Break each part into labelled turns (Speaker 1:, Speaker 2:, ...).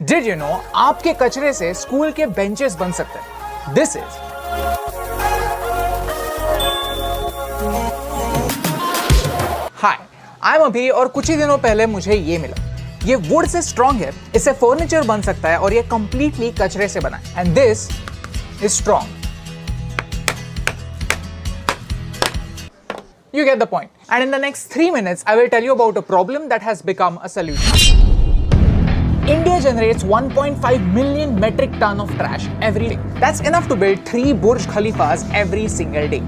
Speaker 1: Did you know आपके कचरे से स्कूल के बेंचेस बन सकते हैं? This is Hi, I'm अभी और कुछ ही दिनों पहले मुझे ये मिला। ये वुड से स्ट्रॉन्ग है, इससे फर्नीचर बन सकता है और ये कंप्लीटली कचरे से बना है। And this is strong. You get the point. And in the next 3 minutes, I will tell you about a problem that has become a solution. India generates 1.5 million metric ton of trash every day. That's enough to build 3 Burj Khalifas every single day.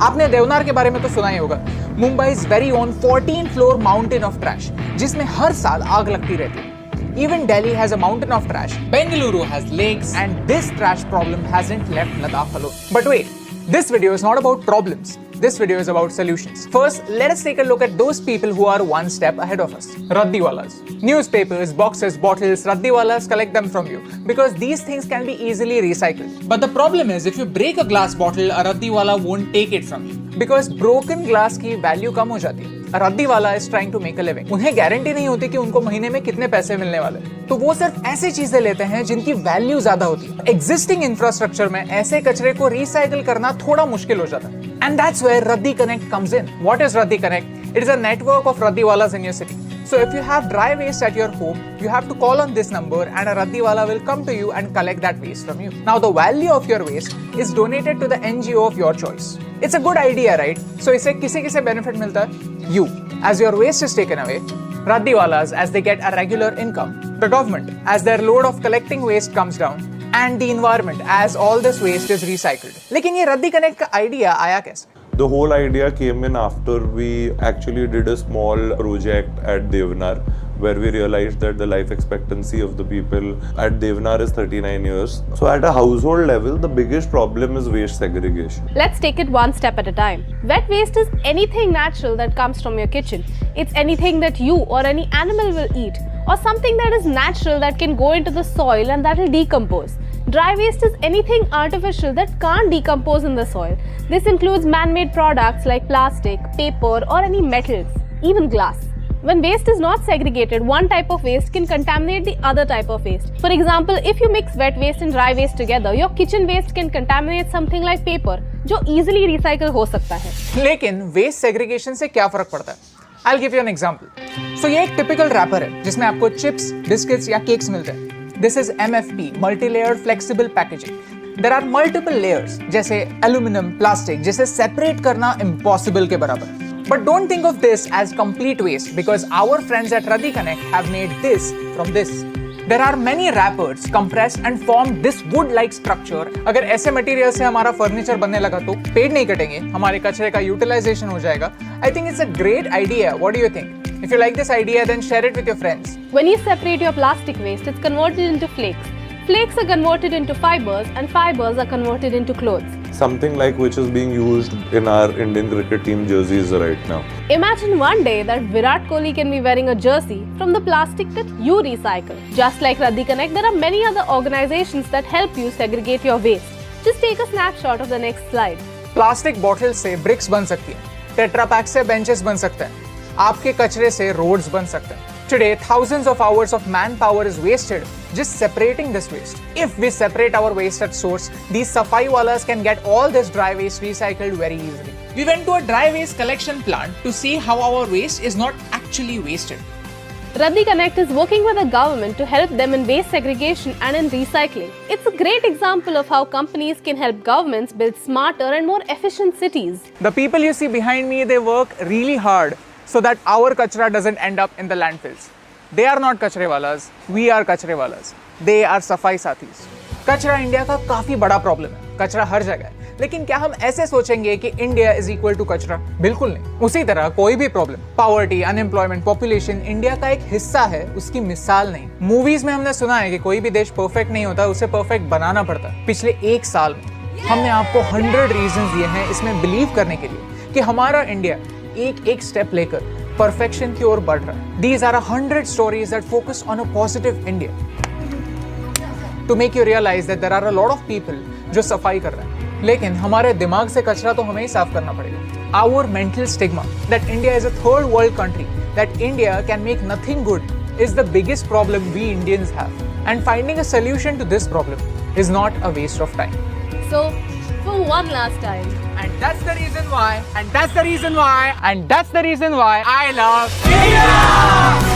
Speaker 1: आपने देवनार के बारे में तो सुना ही होगा। Mumbai's very own 14-floor mountain of trash, जिसमें हर साल आग लगती रहती है। Even Delhi has a mountain of trash. Bengaluru has lakes, and this trash problem hasn't left Ladakh alone. But wait, this video is not about problems. This video is about solutions. First, let us take a look at those people who are one step ahead of us. Raddiwalas. Newspapers, boxes, bottles, Raddiwalas collect them from you because these things can be easily recycled. But the problem is, if you break a glass bottle, a Raddiwala won't take it from you because broken glass की value कम हो जाती है. A Raddiwala is trying to make a living. उन्हें guarantee नहीं होती कि उनको महीने में कितने पैसे मिलने वाले, तो वो सिर्फ ऐसी चीजें लेते हैं जिनकी वैल्यू ज्यादा होती है. एग्जिस्टिंग इंफ्रास्ट्रक्चर में ऐसे कचरे को रिसाइकिल करना थोड़ा मुश्किल हो जाता है. And that's where Raddi Connect comes in. What is Raddi Connect? It is a network of Raddiwalas in your city. So if you have dry waste at your home, you have to call on this number and a Raddiwala will come to you and collect that waste from you. Now the value of your waste is donated to the NGO of your choice. It's a good idea, right? So इससे किसे benefit मिलता है? You, as your waste is taken away, Raddiwalas as they get a regular income, the government as their load of collecting waste comes down, and the environment as all this waste is recycled. लेकिन ये Raddi Connect का idea आया कैसे?
Speaker 2: The whole idea came in after we actually did a small project at Devanar where we realized that the life expectancy of the people at Devanar is 39 years. So at a household level, the biggest problem is waste segregation.
Speaker 3: Let's take it one step at a time. Wet waste is anything natural that comes from your kitchen. It's anything that you or any animal will eat, or something that is natural that can go into the soil and that will decompose. Dry waste is anything artificial that can't decompose in the soil. This includes man-made products like plastic, paper, or any metals, even glass. When waste is not segregated, one type of waste can contaminate the other type of waste. For example, if you mix wet waste and dry waste together, your kitchen waste can contaminate something like paper, जो easily recycle हो सकता है.
Speaker 1: लेकिन waste segregation से क्या फर्क पड़ता है? I'll give you an example. So ये एक typical wrapper है जिसमें आपको chips, biscuits या cakes मिलते हैं. This is MFP, multi-layered flexible packaging. There are multiple layers, जैसे aluminum, plastic, जिसे separate करना impossible के बराबर है. But don't think of this as complete waste because our friends at Raddi Connect have made this from this. There are many wrappers compressed and form this wood-like structure. अगर ऐसे material से हमारा furniture बनने लगा तो पेड़ नहीं कटेंगे, हमारे कचरे का यूटिलाइजेशन हो जाएगा. I think it's a great idea. What do you think? If you like this idea, then share it with your friends.
Speaker 3: When you separate your plastic waste, it's converted into flakes. Flakes are converted into fibers, and fibers are converted into clothes.
Speaker 2: Something like which is being used in our Indian cricket team jerseys right now.
Speaker 3: Imagine one day that Virat Kohli can be wearing a jersey from the plastic that you recycle. Just like Raddi Connect, there are many other organizations that help you segregate your waste. Just take a snapshot of the next slide.
Speaker 1: Plastic bottle से BRICS बन सकती है, tetra pack से benches बन सकते हैं, आपके कचरे से रोड्स बन सकते हैं. Today, thousands of hours of manpower is wasted just separating this waste. If we separate our waste at source, these Safai Walas can get all this dry waste recycled very easily. We went to a dry waste collection plant to see how our waste is not actually wasted.
Speaker 3: Raddi Connect is working with the government to help them in waste segregation and in recycling. It's a great example of how companies can help governments build smarter and more efficient cities.
Speaker 1: The people you see behind me, they work really hard so that our kachra doesn't end up in the landfills. They are not kachrewalas, we are kachrewalas. They are safai sathis. कचरा India का काफी बड़ा problem है. कचरा हर जगह है. लेकिन क्या हम ऐसे सोचेंगे कि इंडिया इज इक्वल टू कचरा? बिल्कुल नहीं. उसी तरह कोई भी problem, poverty, unemployment, population India का एक हिस्सा है, उसकी मिसाल नहीं. मूवीज में हमने सुना है कि कोई भी देश परफेक्ट नहीं होता, उसे परफेक्ट बनाना पड़ता है. पिछले 1 साल में हमने आपको 100 रीजंस दिए हैं इसमें बिलीव करने के लिए कि हमारा इंडिया एक स्टेप लेकर परफेक्शन की ओर बढ़ रहा है. These are 100 stories that focus on a positive India. To make you realize that there are a lot of people जो सफाई कर रहे हैं, लेकिन हमारे दिमाग से कचरा तो हमें ही साफ करना पड़ेगा. Our mental stigma that India is a third world country, that India can make nothing good is the biggest problem we Indians have. And finding a solution to this problem is not a waste of time.
Speaker 3: So, for one last time,
Speaker 1: And that's the reason why, and that's the reason why, and that's the reason why I love India!